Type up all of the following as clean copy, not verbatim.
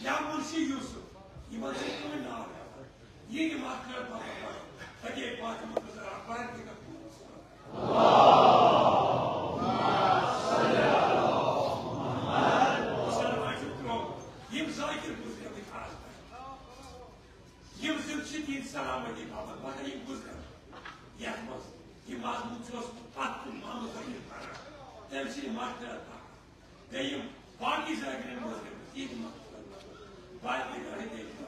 Ya Mursi Yusuf, Iman sektörü ne var? Yeni mahkeme bakar. Hadi mahkeme kızlar akbar ki Yim zahir buzya bir tarzda. Yim zülçü din selamı din ama bana yim buzya. Yapmaz. Yim az mutlos tattım mamıza yim para. Temsili mahkeme bakar. Ve yim baki zahirinin buzya. Yim mahkeme bakar. Baki zahirinin buzya.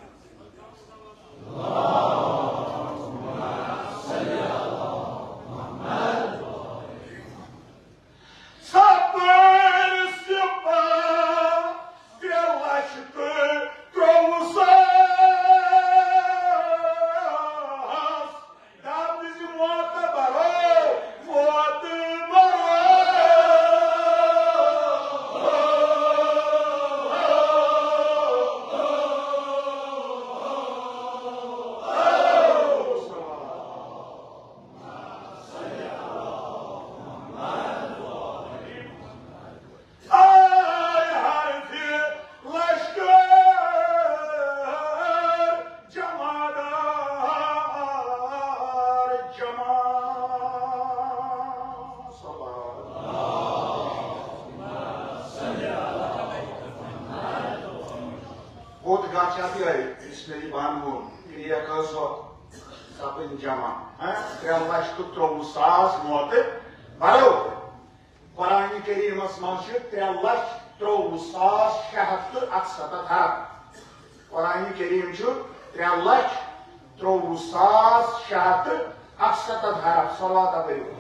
Kur'an-ı Kerim şu 3,3 şahatı aksata harap salata buyuruyor.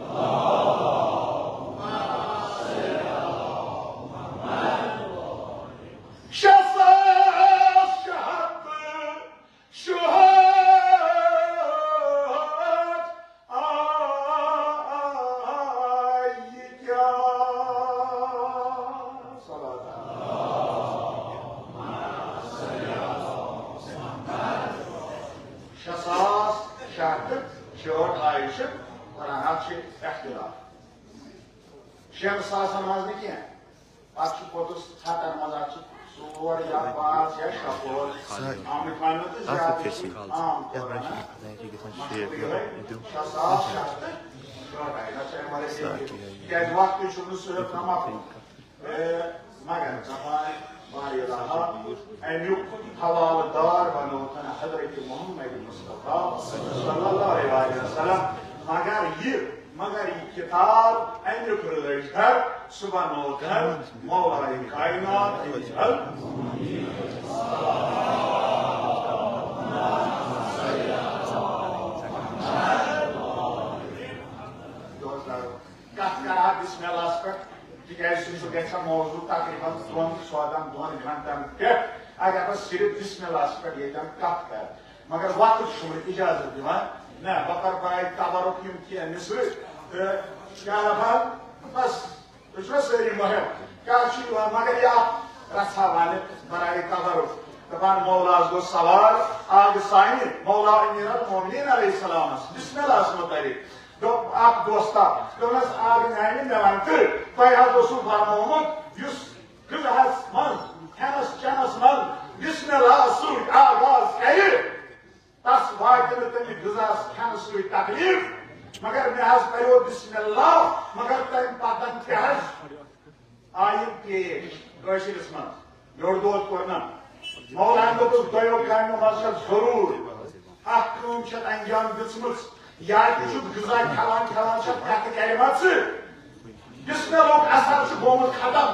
Şasas şahatı şuhat ayyikâ salata. Şasas şahatı şuhat ayyikâ Kur'an açı ihtilaf. Şem sasa namazı ki açı potus hatar namaz açı Suor ya pas ya şapor. Ahmet Mahmut'u ziyaret ettik. Şasas şahatı şuhat ayyikâ. Yani vakti şunu söyleyip namaz magan zaman variyadaha en yuk havalı dar bana otana Hazreti Muhammed Mustafa sallallahu aleyhi ve sellem magar kitab en yukarılar subhanallah Mevla-i kainat dostlar katkara bismillah Jika isu geçen mevzu takriban son suadan 2 घंटा के अगर बस सिर्फ बिस्मिल्लाह पर ये जम काट कर मगर वक्त शुरू इजाजत दिवा ना बकर बाय तबरुक यमकिन निसर क्या बात बस उसमें सही महे क्या चीज मगर या रसा वाले बराए तबरुक तबान मौला को सवाल आग साइन मौला अमीरुल मोमिनीन अलैहिस्सलाम बिस्मिल्लाह सुमतारी आप दोस्ता दोनों आग नहीं नेवांते कोई हाथ दोस्तों फार्मों युस कल हाथ मन कैनस मन बिस्मिल्लाह सुर आगाज कहे तस वाक़िल तनी गुजास कैनस सुर तकलीफ मगर मैं हाथ पढ़ो बिस्मिल्लाह मगर तन पातन क्या है आयत के गैशिरस्मन योर्दोत करना मौलाना को दयो कायनो मशक जरूर अहकुम शत अंजाम दिसमुस या küçük güzel kalan şart taktik kelimatı. Bismillah asar şu bomut kadam.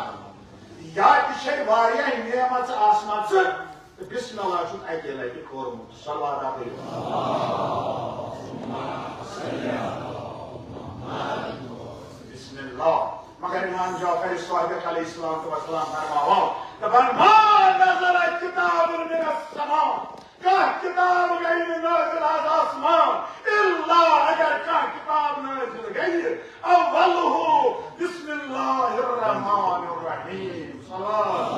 Ya bir şey var ya nimetı asmatı. Bismillah şu ayetleri korumut. Sallallahu aleyhi ve sellem. Bismillah. Maka İmam Cafer sahibi aleyhissalatu vesselam fermavan. Taban ma nazarat kitabun minas sama. Kah kitab gayri nazil az asman. İlla eğer kah kitab nazil gayri. Avvaluhu. Bismillahirrahmanirrahim. Salat.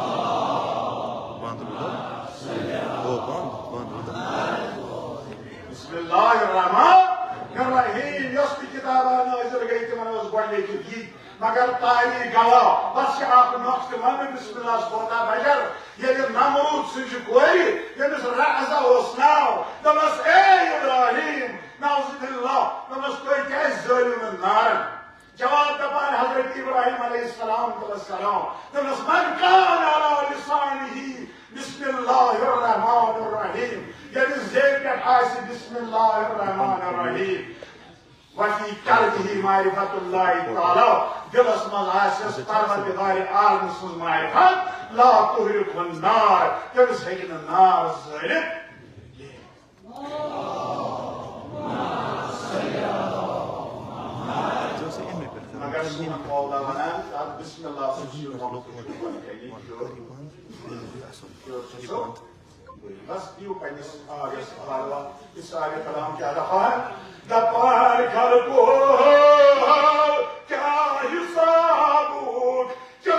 Bismillahirrahmanirrahim. Yasti kitaba nazil gayri manaz gayri ki. मगर तारी गवा बस आप नक्श मन बिस्मिल्लाह बोता buzzer ये नमरूद सज कोरी यमिस रअसा ओस नाव दमस ए इब्राहिम नाउजुबिल्लाह दमस कोई क्या ज़ालिम नारन जवाब दपान हजरत इब्राहिम अलैहिस्सलाम दमस मन कान अला लिसानिही बिस्मिल्लाहिर्रहमानिर्रहीम यमिस ज़ेकत आसी बिस्मिल्लाहिर्रहमानिर्रहीम वफी कल्बिही मारिफतुल्लाहि ताला दिलस मज आसिस परवरदिगार आलम सुन मारिफत ला तुहरिकुन नार तमिस हेकिन नार ज़ालिम मगर सुन कौला वना अब बिस्मिल्लाह बस यू पनिस आगस हवाला इस आगे कलाम क्या दफा है दपार खल को क्या हिसाब क्या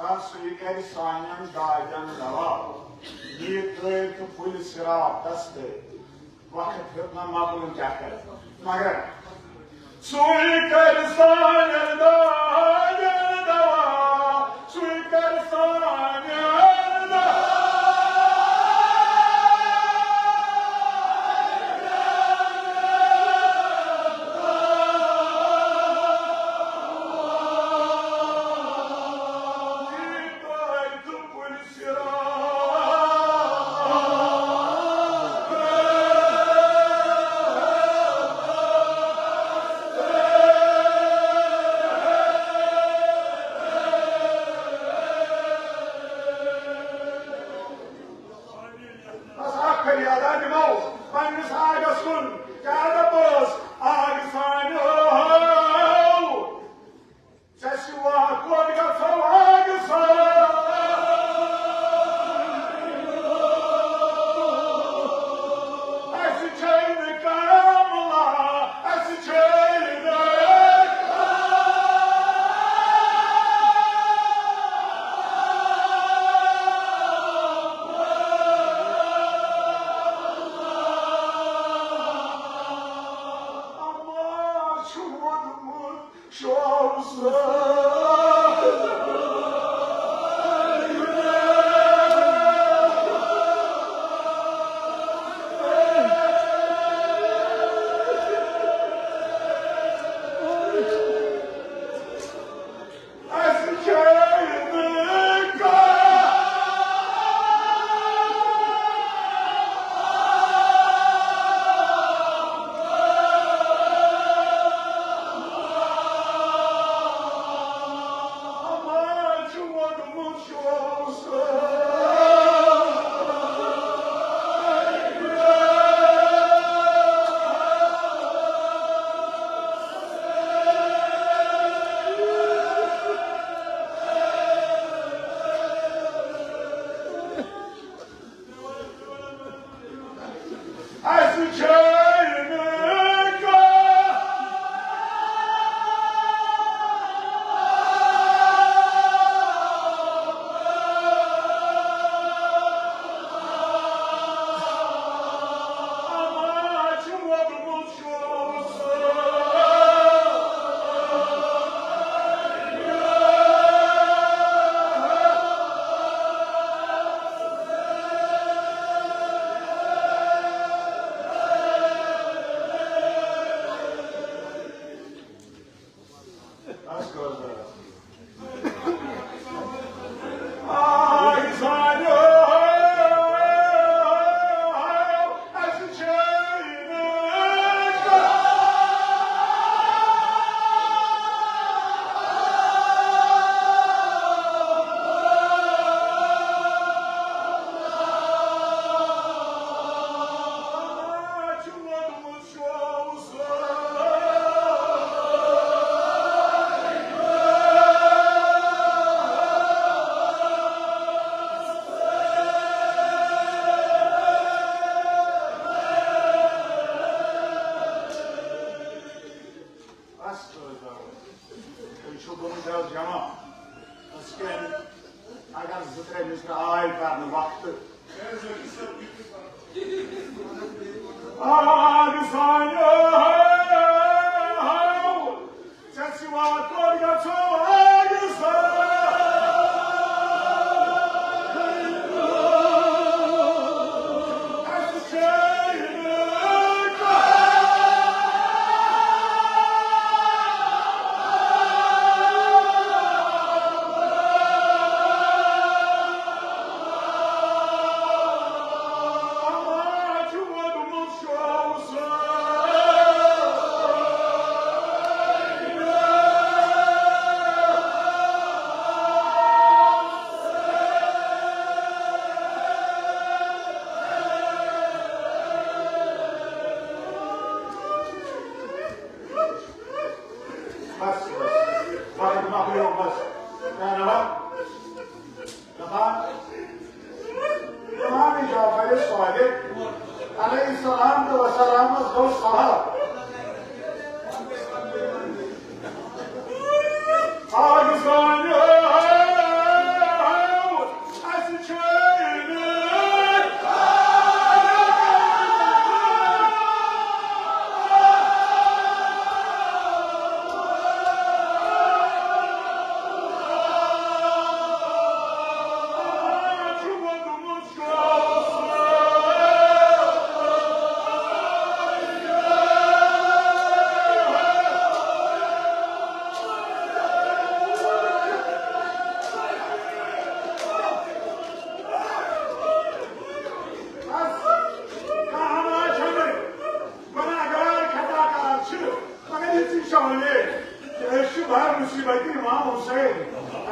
Bakar suyu geri saniyen dağdan dava. Niyetli ki pul sıra dastı. Vakit hırna mağlum cahil. Magar. Suyu geri saniyen dağdan dava. Suyu geri saniyen dava.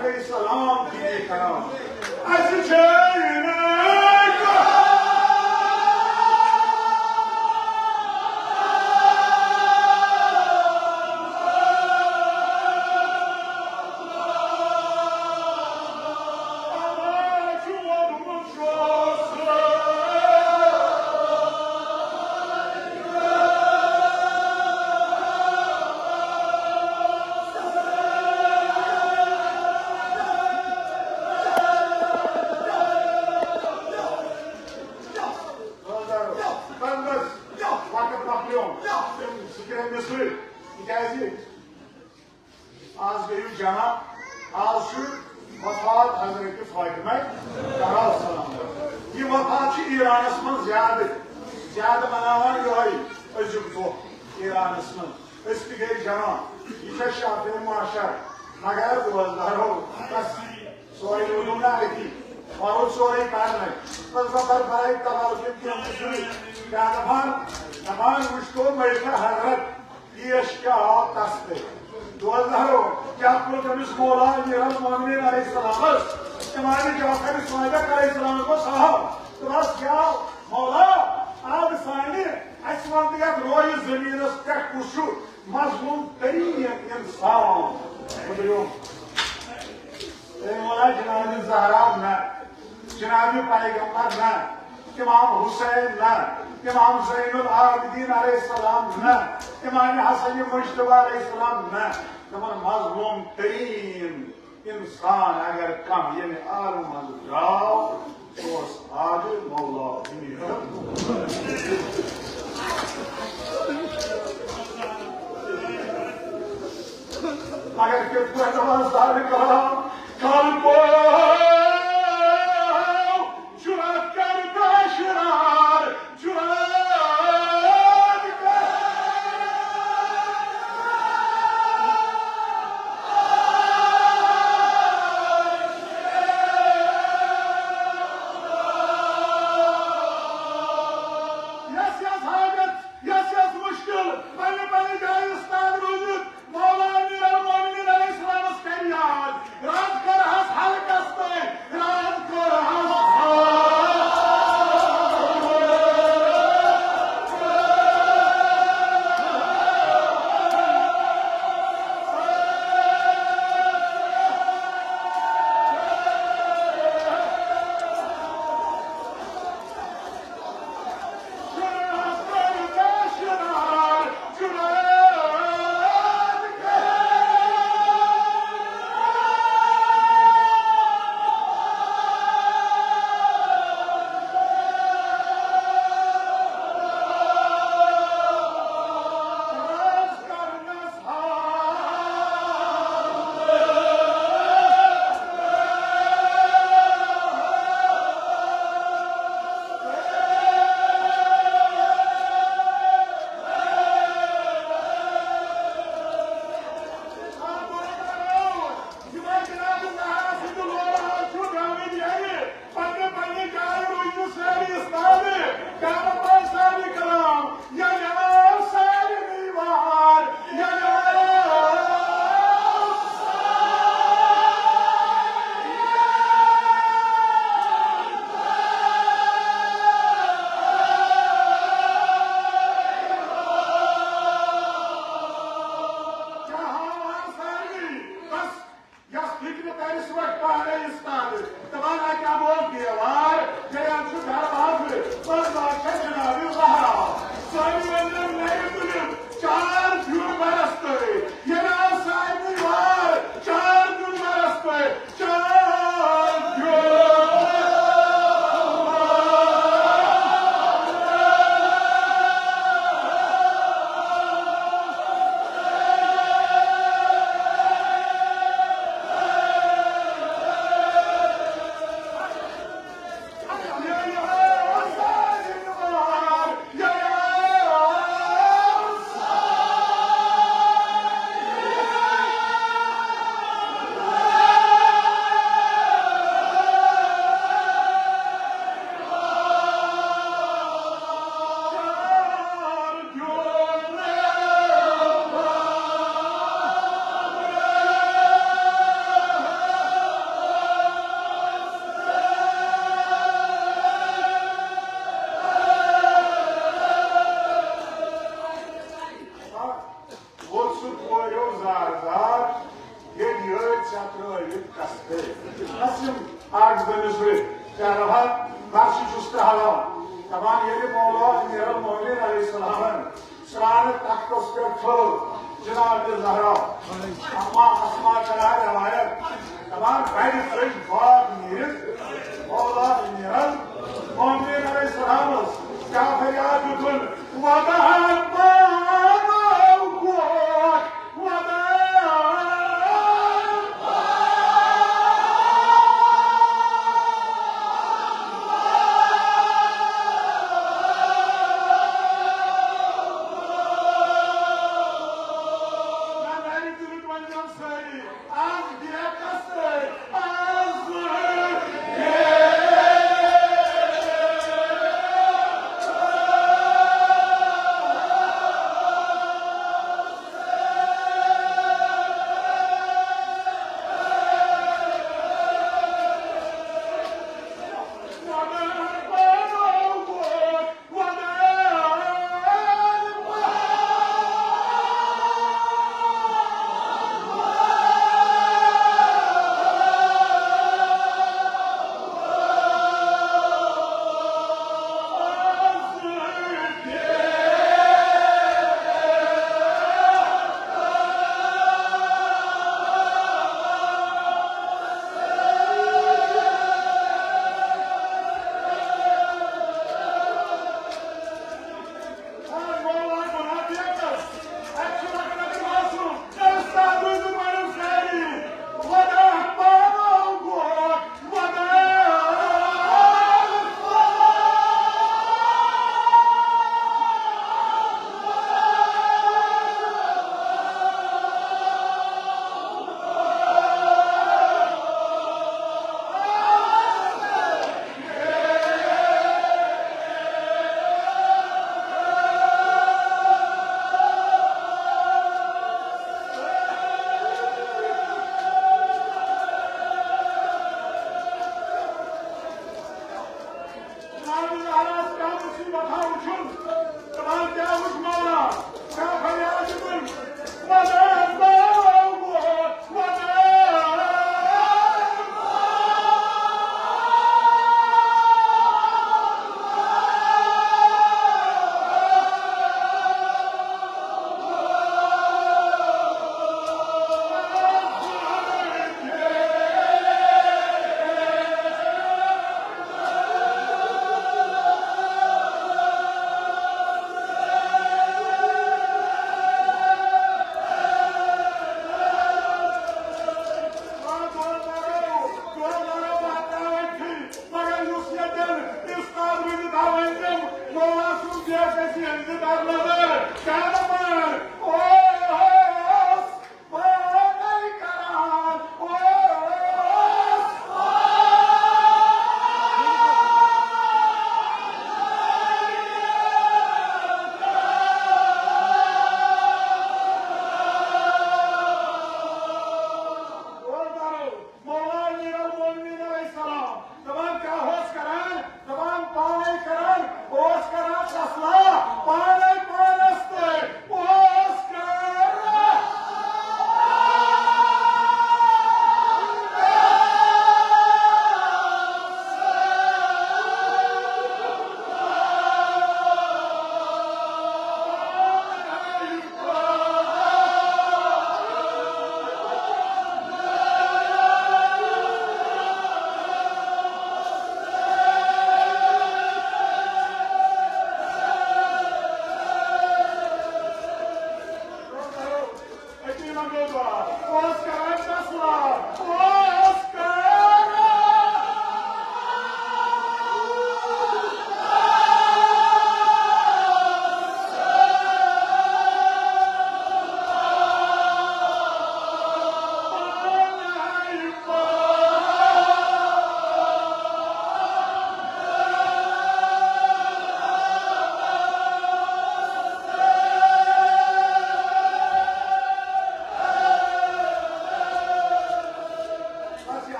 aleyhisselam dini karam. Aziz çeyine az büyük Cenab az şu vefat Hazreti Fatıma Karal Salam'dır. Bu vefatçı İran ismin ziyade manavan yoğayı özüm çok İran ismin. İspikeri Cenab İşe şafir muaşer Nagar duvarlar ol bas soğayı udumlar eti Varul soğayı karnay bas bakar parayı tavallık etkiyen Naman müşkul meyve Hazret Yeşke ağ tasdı Duvarlar क्या प्रोग्रामिस्ट बोला मेरा मोहम्मद अलैहिस्सलाम तुम्हारे जाफर इस्माइल अलैहिस्सलाम को साहब तो बस क्या मौला आप साने असमान का रोय जमीन का कुशु मजलूम तरीन इंसान बोलो ए मौला जनाब ज़हरा ना जनाब पैगंबर ना इमाम हुसैन ना इमाम ज़ैनुल आबिदीन अलैहिस्सलाम ना इमाम हसन मुज्तबा अलैहिस्सलाम ना तमन मजलूम तरीन इंसान अगर कम यानी आलम जाओ तो आज मौला अगर कितना नवाज़दार कहा कल को जुरात कर काशरार Nasıl ardınızı Cerrahat karşı üstahalam Taban yeri Moğla Emiral Muhammed Aleyhisselam'ın Sıranı takkoskörtül Cenab-ı Zahra Amma asma kadar rivayet Taban gayri söz var miyiz Moğla Emiral Muhammed Aleyhisselam'ız Kafiriyat bütün Vadahatman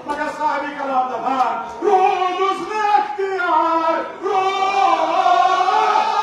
Maka sahabi kalam da var. Ruhunuz ne ihtiyar? Ruh!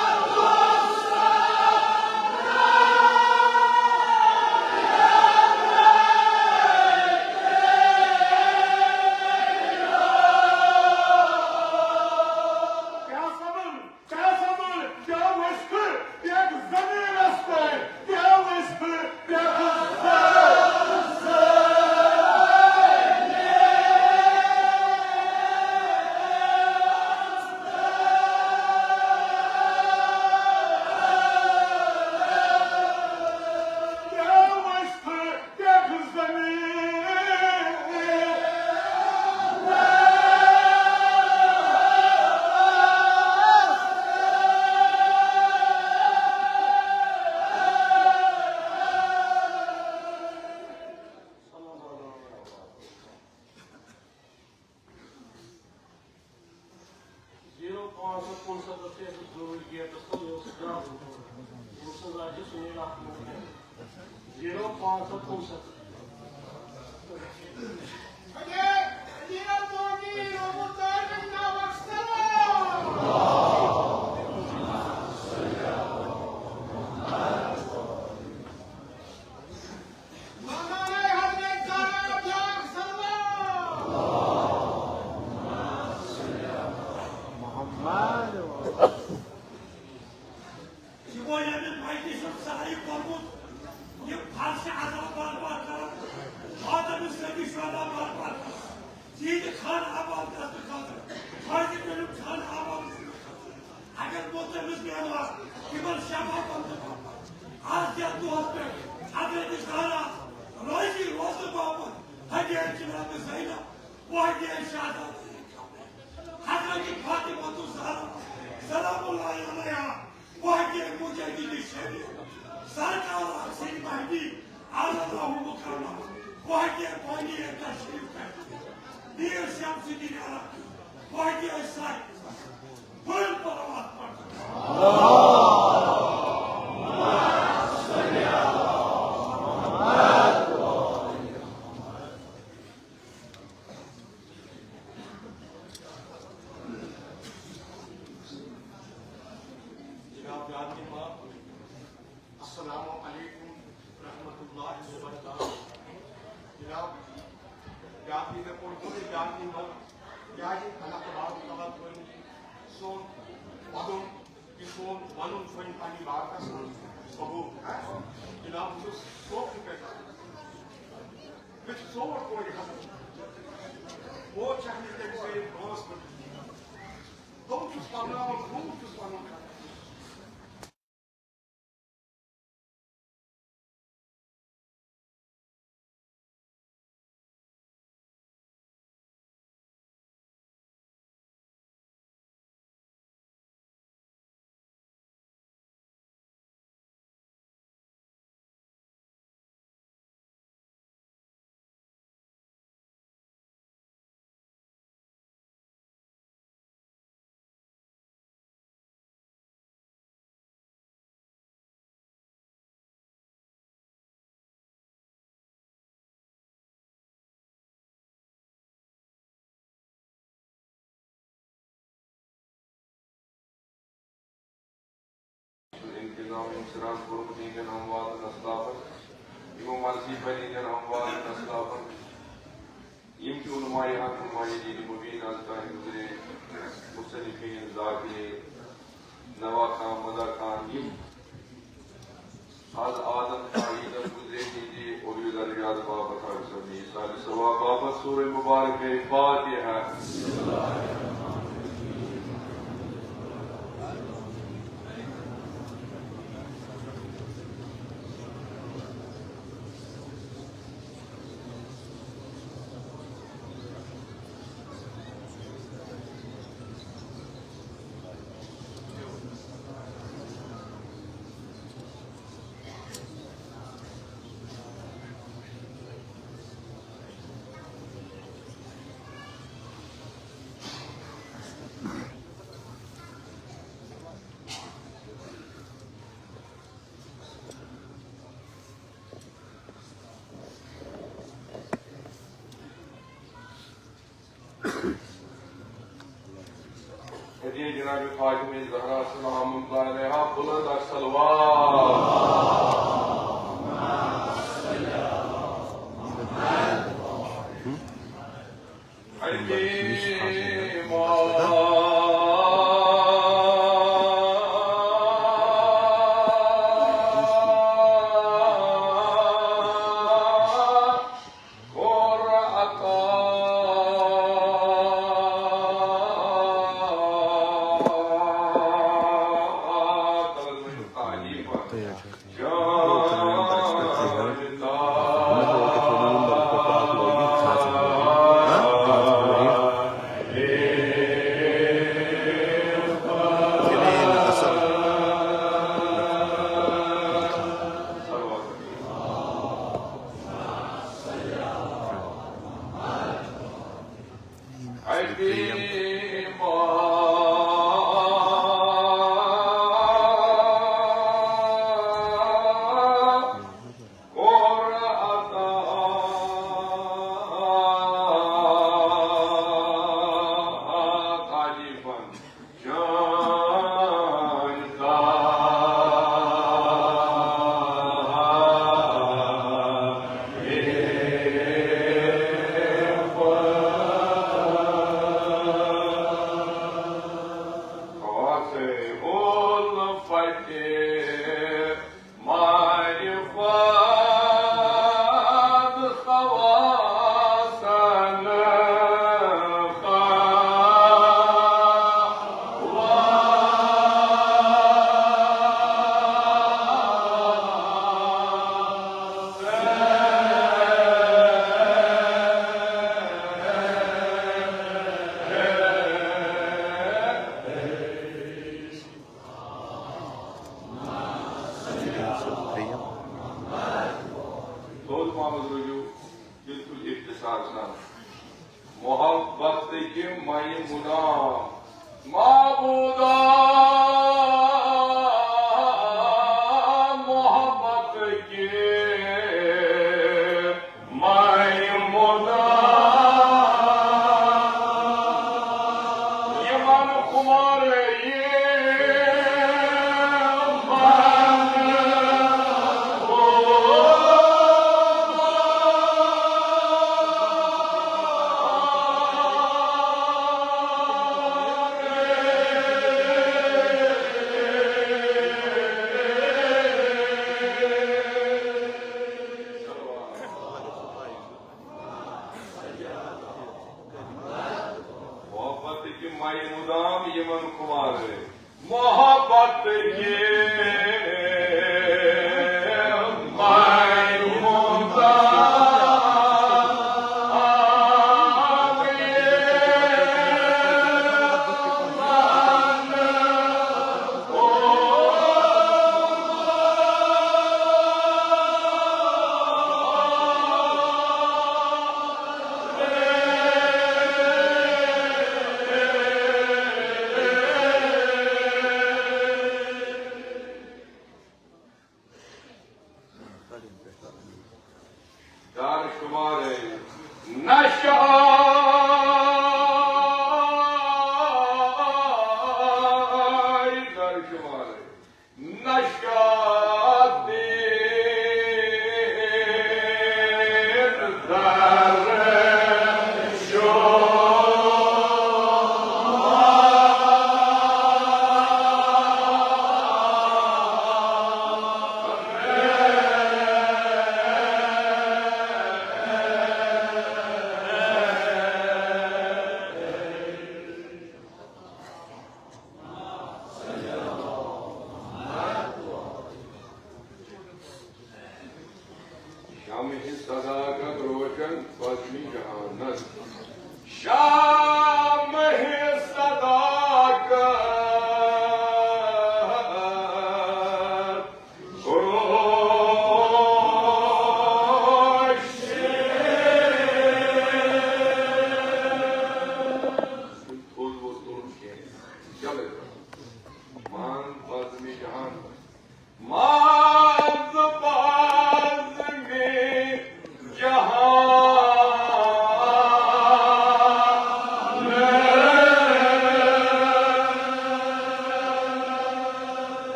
Hediye Cenab-ı Fatime-i Zahra Selamullahi Aleyha bulanlar salavat.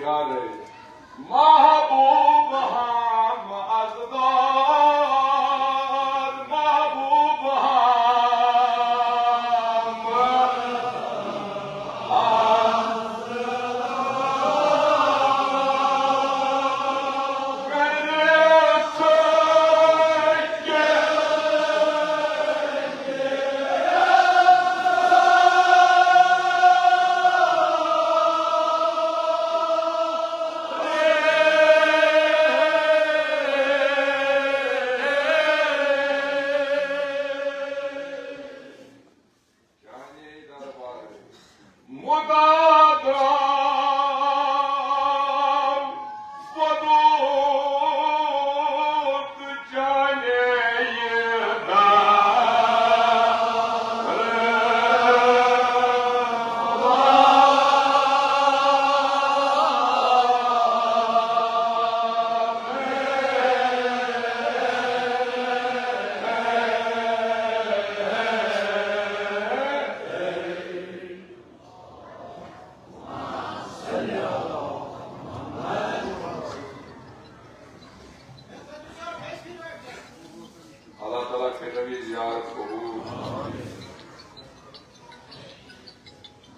याद है महबूब हम अज़दार महबूब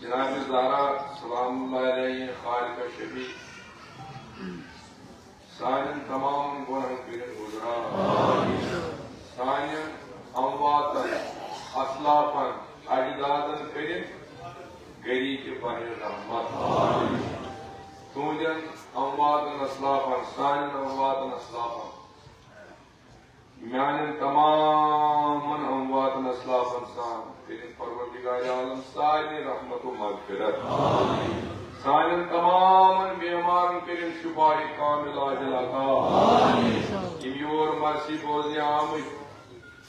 जनाब ज़हरा सलाम खालिक शबी Sannin तमाम गुनाह फिर गुजरा Sannin अमवातन असलाफन अजदादन करिन गरी के बहर रहमत तुझन अमवातन असलाफन सानिन अमवातन असलाफन म्यान तमाम अमवातन असलाफन सान फिर परवरदिगार आलम सारी रहमत व मगफिरत सानिन तमाम बीमारन करिन शिफाए कामिल आजिल अता इम्योर मर्सी बोलने आमद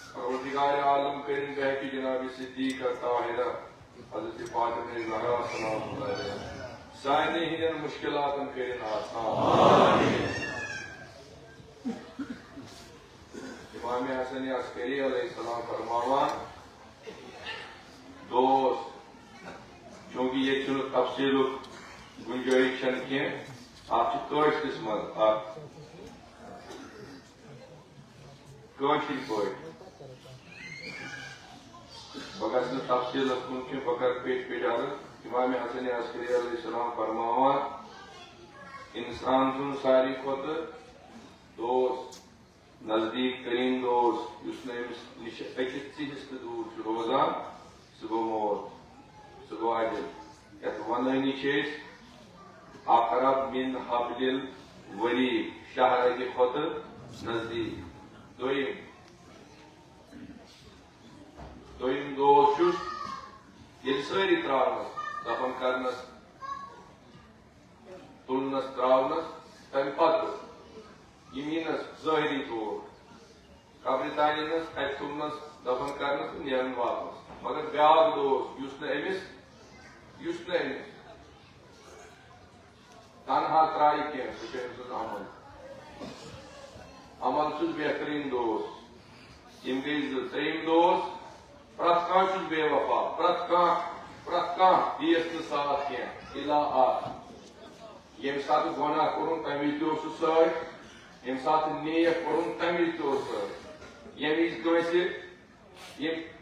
परवरदिगार आलम करिन बहकी जनाब सिद्दीक ताहिरा हज़रत फातिमा ज़हरा सलामुल्लाह अलैहा सानी हिंदन मुश्किलातन करिन आसान इमाम हसन अस्करी अलैहिस्सलाम फरमावान दोस्त चूंकि ये तफसील गुंजाइश कश मज कशिर पे बह तफसील कुन बह पेश पेश अर्ज इमाम हसन अस्करी अलैहिस्सलाम फरमावान इंसान सुन सारी खुद दोस्त नजदीक तरीन दोस्त नश अकिस चीज दूर रोजान सह गो मौत सह गो अजल ये वनानी अकरब मिन हब्लिल वरी शहर खुद नजदीक दोम दोस्त ये सारी त्रावनस दफन करनस तुलनस त्रावनस तम पत यीनस ज़ाहिरी तौर कब्र तानीनस अत तुलनस दफन करनस नेरन वापस मगर ब्याक दोस्त युस तनहा त्राय कह सह अमल अमल बेहतरीन दोस्त यम गई त्रेम दोस्त प्रत कह बेवफा प्रत दियस न साथ कह इला यम सात गुनाह कोरुन तमी सत यम सात नेक कोरुन तमी सत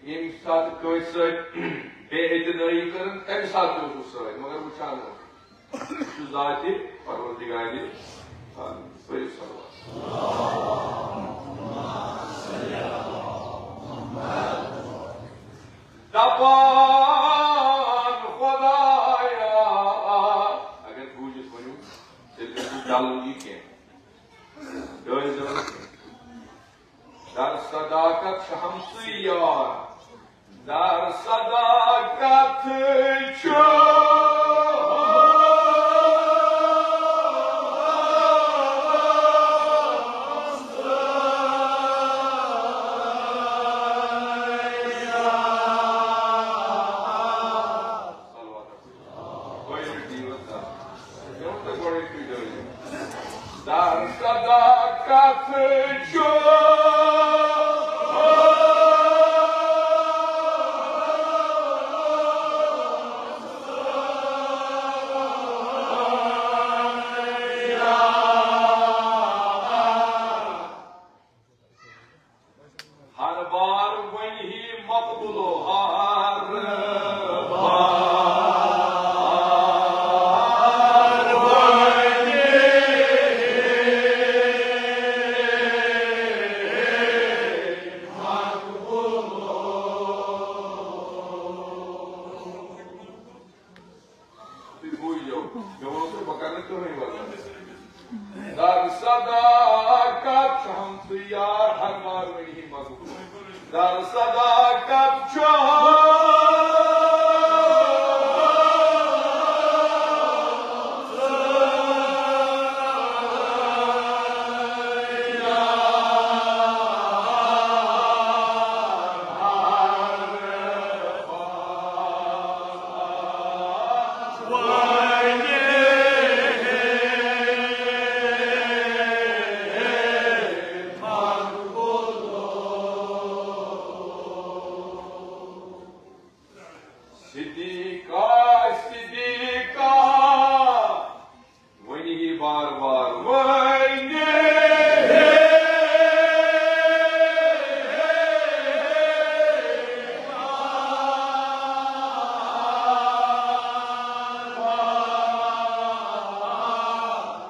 यम सात बेइतनाई कर तमी सात सत मगर वुचान जाति परवरदिगार दपान खुदाया अगर बूझित वो चल कह दर सदाकत हमसे यार दर सदाकत Dar sadakat şamsı yar her var veli mazlum. Dar sadakat Sidika, Sidika, veni bar bar, veni.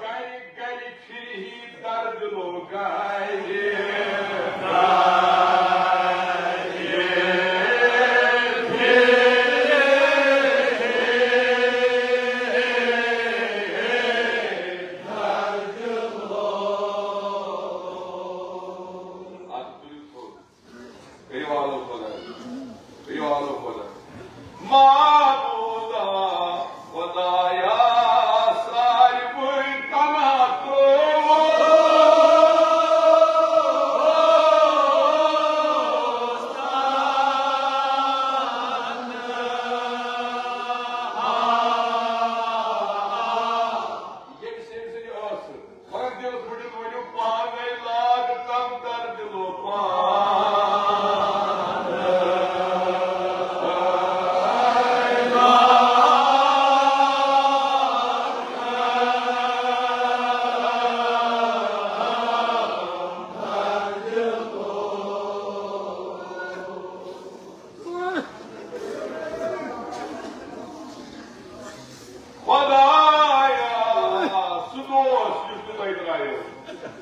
Gari gari firhi dard lo gari. Mabuda wadaya saribul kanatu. Yeni sevsini olsun. Bak diyor çocuk oyunu pahane lag tam derdilo Vadaya sudos yüzüne idrayır.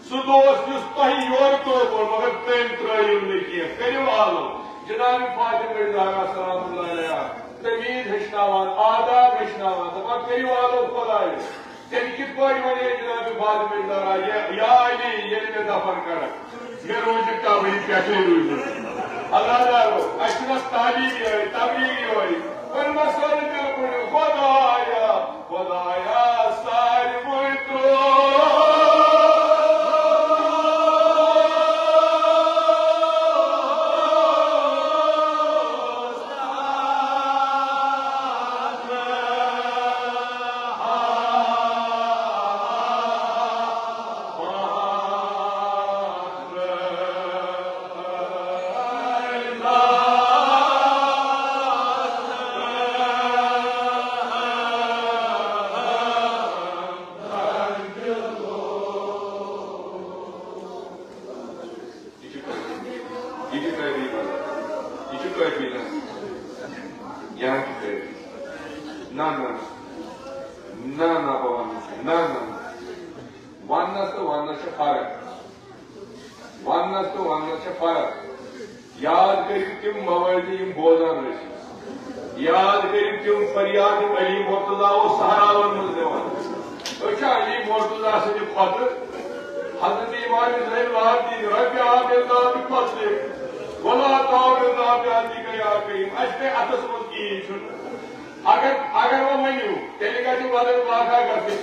Sudos yüz tahi yordu bol mगर प्रेम त्रयिल लिखिए करियो आलो जनाब फातिमा ज़हरा सलामुल्लाह अलैहा तमीज़ हशनावान आदाब हशनावान तब करियो आलो खुदाई तेरी कित कोई वने जनाब फातिमा ज़हरा या अली ये ने दफन कर ये रोज का वही कैसे रोज अल्लाह दारो अच्छा तबलीग होई पर मसल दिल पड़ो खुदाया खुदाया सारिबुल याद करियो तुम मवाज़िम बोज़ान रही याद करियो तुम फरियाद अली मुर्तज़ा वो सहारावन मज़ देवान अच्छा अली मुर्तज़ा से जो खत हज़रत इमाम ज़ैन लादी रब्बि आबिदा बिफज़ले वला ताबिदा बिअली या करीम अजबे अतस मज़ की अगर वो मनियो तेरे का जो बदल वाक़ा करते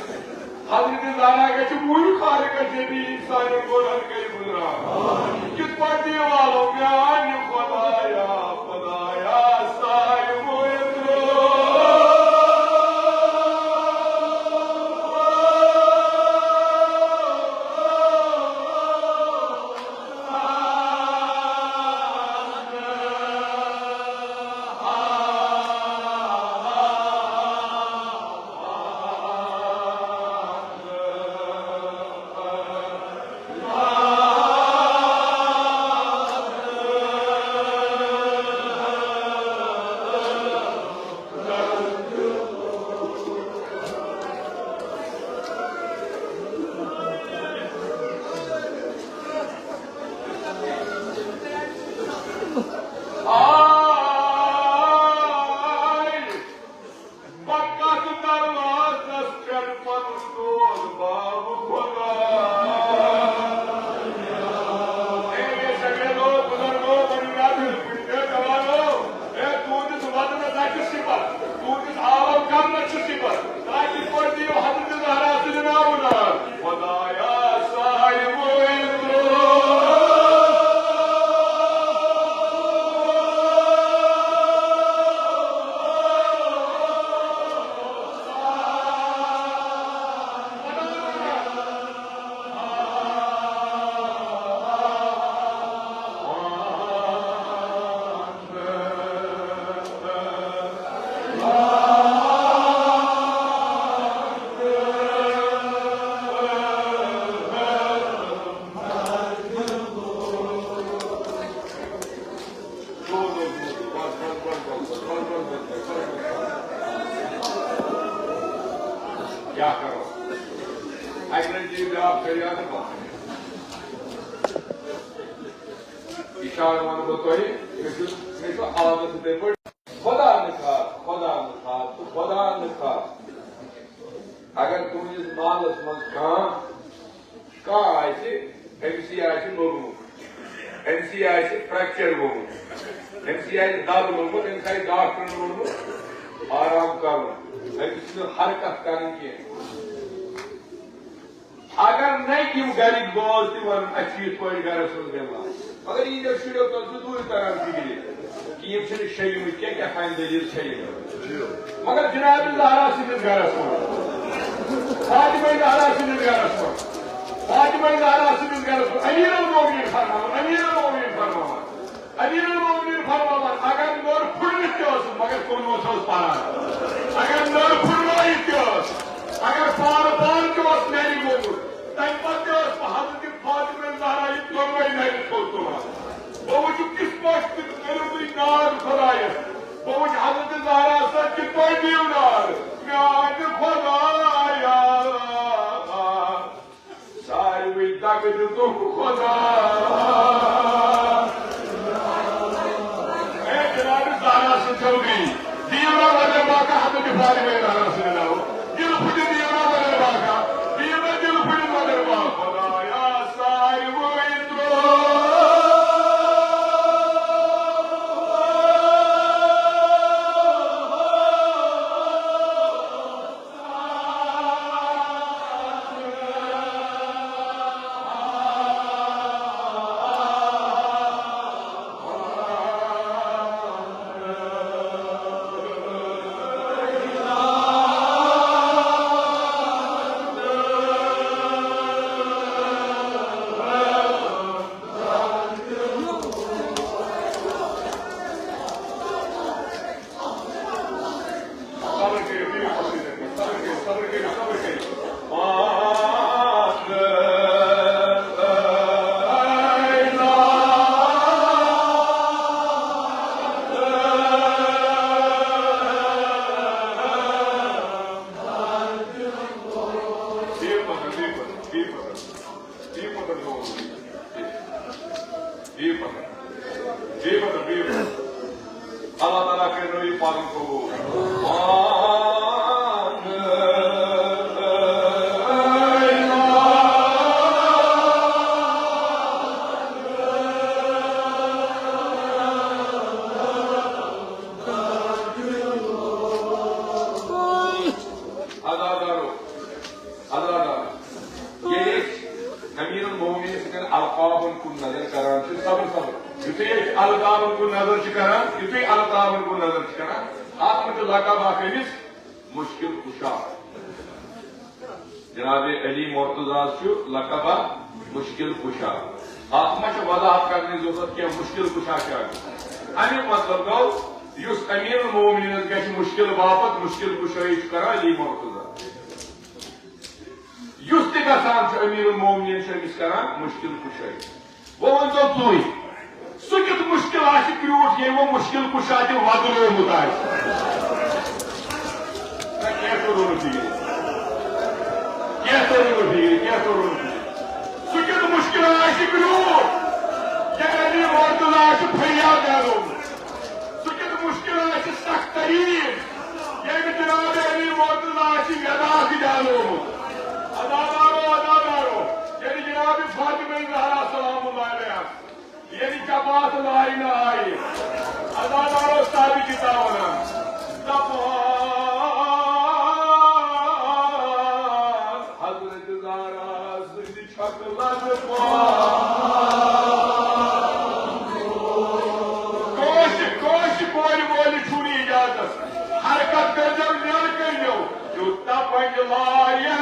हज़रत ज़हरा का जो पूरी खालिक जबी इंसान को रन कर गुज़रा कित पढ़ने वालों में आने खुदाया खुदाया साहिबुल अग्नि ब्याह फरियाद इशारा वन बो तो आदत पे खुदा न खा तो खुदा न खा अगर तुमस मालस मज लोगमुत अमस फ्रैक्चर गोमुत अमस दब लोगमुत अमस डॉक्टर वोनमुत आराम कर हरकत कर अगर नहीं गरिक बोज वन पे गरस मज बेमार मगर ये शुरू तो दूर तरह बिगड़े कि शयम क्या फाइन दलील मगर जनाब जहरा सिंदिस गरस फातिमा जहरा सिंदिस गरस फातिमा जहरा सिंदिस गरस अमीर अल-मोमिनीन फरमावन अगर नर फुड़ित मगर कुनोस पान अगर नर फुड़नोत अगर पान नरी गोमुत तम पे हजरत फातिमा जहरा दोनों नरी थोद तुलान बह वो किस पे करो तुम नाद खुदायस बह वो हजरत जहरा सर कि दिव नाद म्यान खुदाया सारी दग दुख खुदा जनाब जहरा चौधरी दीवरा वाले बाका हजरत फातिमा जहरा से नाव दिल फुट दीवरा वाले बाका दीवरा दिल फुट वाले बाका खुदाया सारी वो अल्लाह ताला के नबी पाक को अलकावन को नजर युति अलकावन को नजर अत लकब मुश्किल कुशा जनाब अली मुर्तजा लकब मुश्किल कुशा अत वजाहत करने जरूरत क्या मुश्किल कुशा क्या अमिक मतलब गो युस अमीर मोमिन गि मुश्किल बापत मुश्किल कुशाई कर अली मुर्तजा युस तह अमीर मोमिन कर मुश्किल कुशाई वो वन तुम सह कित मुश्किल ब्रूट ये वो मुश्किल कुशा वदलोमुत सह कित मुश्किल ब्रूट ये अली मुर्तजा फरियाद दिलोमुत सह कित मुश्किल सख्त तरीन ये जनाब अली मुर्तजा यदाक दिलोमुत अदादारो ये जनाब फातिमा ज़हरा सलामुल्लाह अलैहा ये जमात लाई न आई अदादारो सारी किताबना हजरत ज़हरा सिंदी छकलन कोश बोल बोल छुनी इजाजत हरकत कर जब न्याल कर लो जुत्ता पंज लाया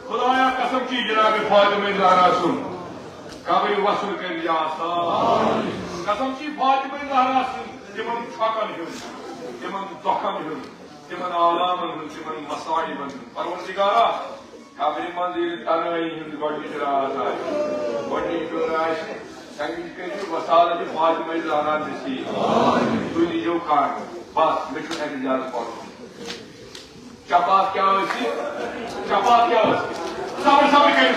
खुदाया कसम की जनाब फातिमा ज़हरा सुन कब्र वसूल कर या कसम की फातिमा ज़हरा सुन तिमन छकन हुन तिमन दखन हुन तिमन आलामन हुन तिमन मसाइबन परवरदिगारा कब्र मन तनाई हुन गोडनी राज आय गोडनी राज संगीत के वसालत फातिमा ज़हरा नसीब तु निजो खान बस मिठू एजाज पढ़ो चपात क्या होती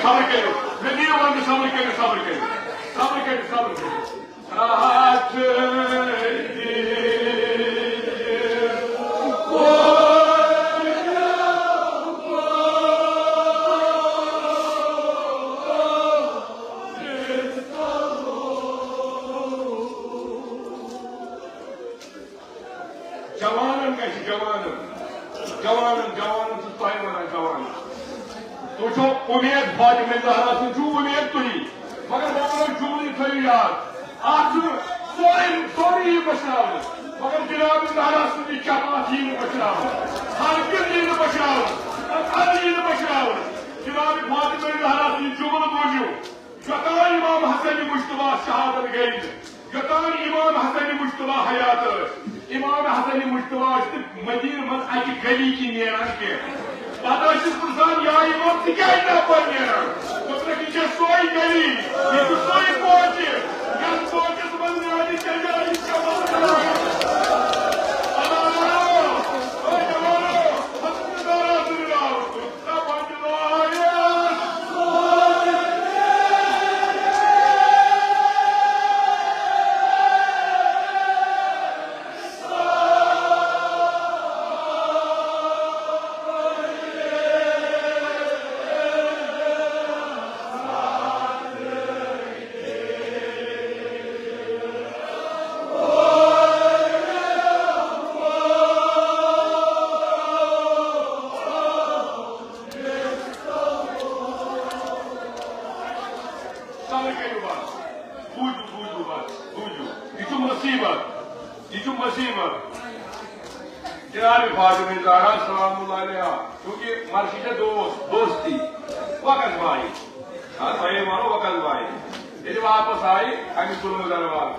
सब्र करो मैं नहीं वन सब्र करो राहत जवानन कैसे जवानन से तोह वन जवान तुझो उम्मीद फातिमा ज़हरा सु उम्मीद तुही मगर वो झूठ थो याद सोरी बचाव मगर जनाब ज़हरा सुंदी चपात ही बचाव हर किसी बचाव बचाव जनाब फातिमा ज़हरा सुंदी जुमल बोझो यतान इमाम हसन मुश्तबा शहादत गई यतान इमाम हसन मुश्तबा हयात इमाम हसन मुश्तबा मदीन मज अकि गली की नेरान के पता या इमाम क्या पर नेरान सोई गली ये सोई पहुंचे पहुंचे मज जनाब फातिमा ज़हरा सलामुल्लाह अलैहा क्योंकि मर्शी से दोस्ती वक़्त भाई भाई मानो वक़्त भाई ये वापस आई अमी सुनो दरबार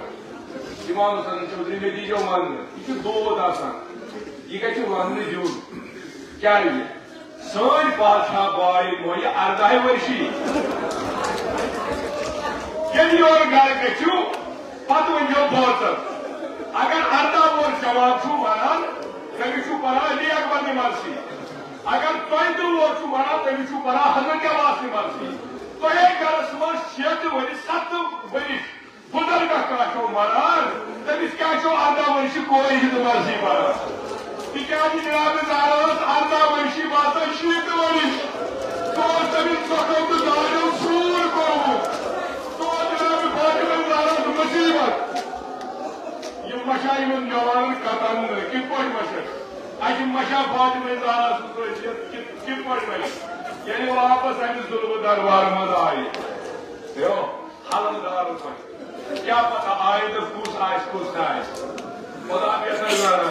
इमाम हसन चौधरी में दीजो मन ये दोद आसान ये गई वन जुन क्या ये सोन बादशाह बाई मोय 18 वर्षी ये और गाय गचू पत वंजो बहुत अगर 18 वर्ष जवान छु वनान तमिस पढ़ा अली अकबर निमर्सी अगर 35 वर्ष वनान तमिस पढ़ा हजरत अब्बास निमर्सी तो गरस मज 6 वरि 7 वरि बुजुर्ग काशो मरान तमिस क्या 18 वर्ष कोई हिंद मर्सी पढ़ा तिकाज जनाब ज़हरा 18 वर्षी बात 6 वर्ष तो तमिस सको तो दारो सूर को तो जनाब फातिमा ज़हरा मुसीबत ये मशा इन जवान कतन कित पट मशा आज मशा फातिमा ज़हरा कित पट मशा यानी वापस अमिस जुल्म दरबार मज आए यो हलमदार क्या पता आए तो कुछ ना खुदा बेहतर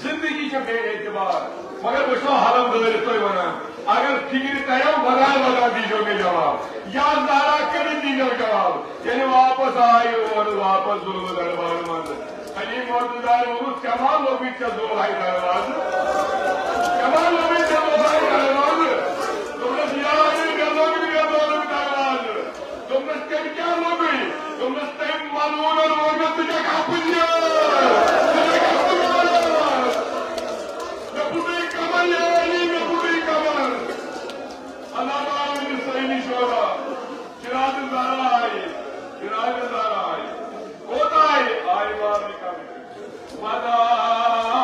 जिंदगी के बे एतबार मगर वो हलमदार तो वना अगर फिक्र तयो बगा दीजो में जवाब या ज़हरा कभी दीजो जवाब यानी वापस आए और वापस जुल्म दरबार मज अली मौजूदार कमाल लोग चलो भाई दरबार कमाल लोग चलो भाई दरबार तुमने दिया दरबार तुमने क्या लोग तुमने टाइम मालूम और लोग तुझे कापुजिया नपुरी कमल अली नपुरी कमल अल्लाह ने सही नहीं छोड़ा चिराग ज़हरा आई होता है आए बार निकाल मदान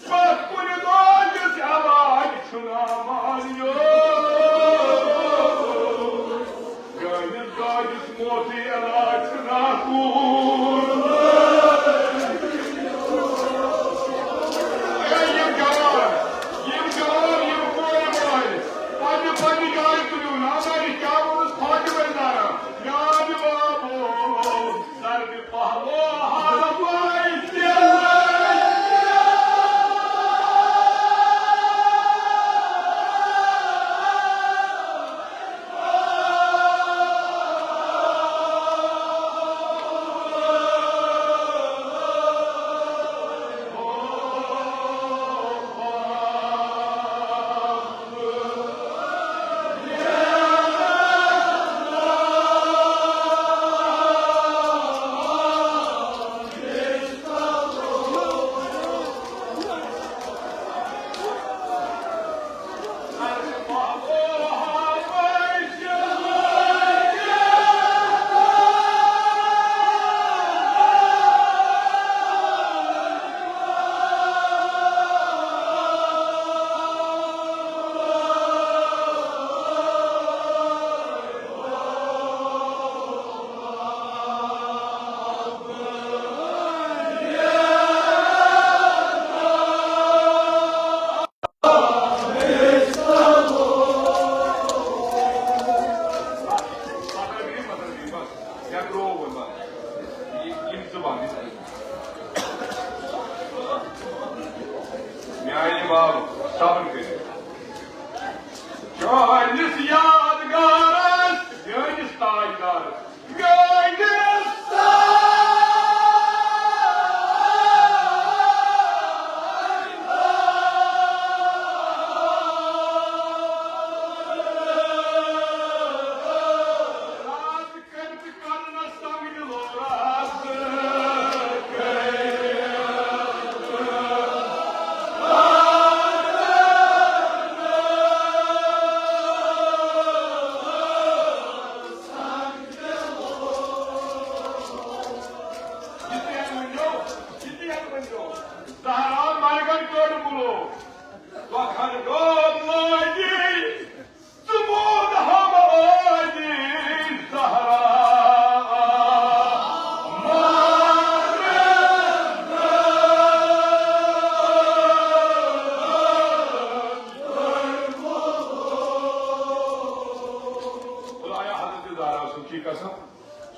बस कुल दोज से आवाज सुना मारियो गनिल दोज मोती आवाज सुना कूर ये जवान कोई बोल पानी गाय तुझे ना मारी क्या बोल फातिमा ज़हरा बाब सब्र कर चालिस यादगार मेनिस ताजदार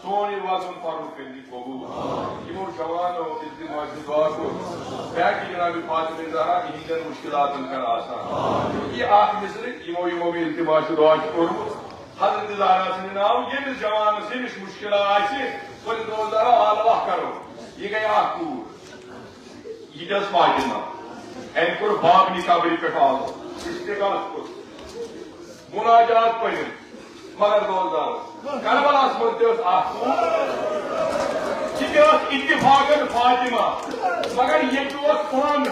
सोन वाजन फारूक कबूल यमो जवानों इल्तिमास दुआ को बैकी जनाब फातिमा ज़हरा इहंदन मुश्किलातन कर आसान ये आख मिसर यमो इल्तिमास दुआ कोरमु हजरत ज़हरा सिन नाम यमिस जवान सिनिश मुश्किल आसि वल रोज़ारा अल्लाह करो ये गई आख पूर ये दस फातिमा एन कोर बाब नि कबरी पे आल इस्तिगाल को मुनाजात पढ़िन मगर रोज़ार करबलास मध्य इत्तिफाकन फातिमा मगर ये पान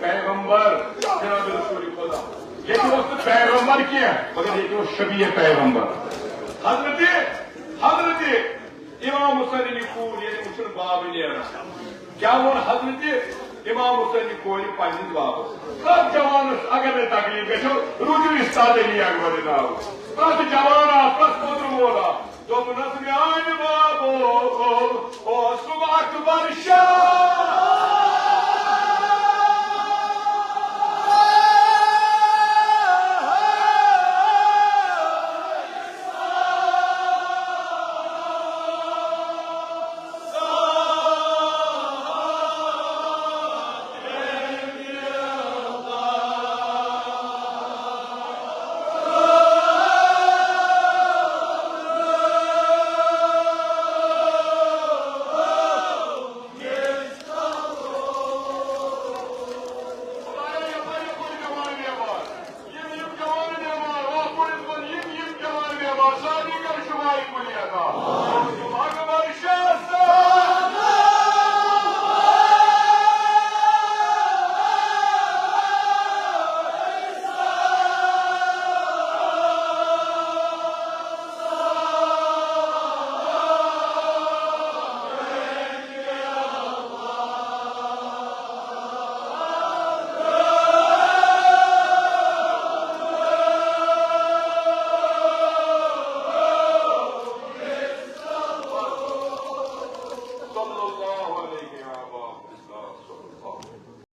पैगंबर जनाब रसूल खुदा ये पैगंबर क्या मगर ये शबीह पैगंबर हजरत इमाम हुसैन कूल ये मुसल बाब नेरा क्या वो हजरत इमाम हुसैन कोल पन्निस बाबस कत जवानस अगर ने तकलीफ गो रुजु इस्ताद अकबर नाव कत जवाना कत पुत्र मोला दोपनस म्यान बाबो ओ सुबह अकबर शाह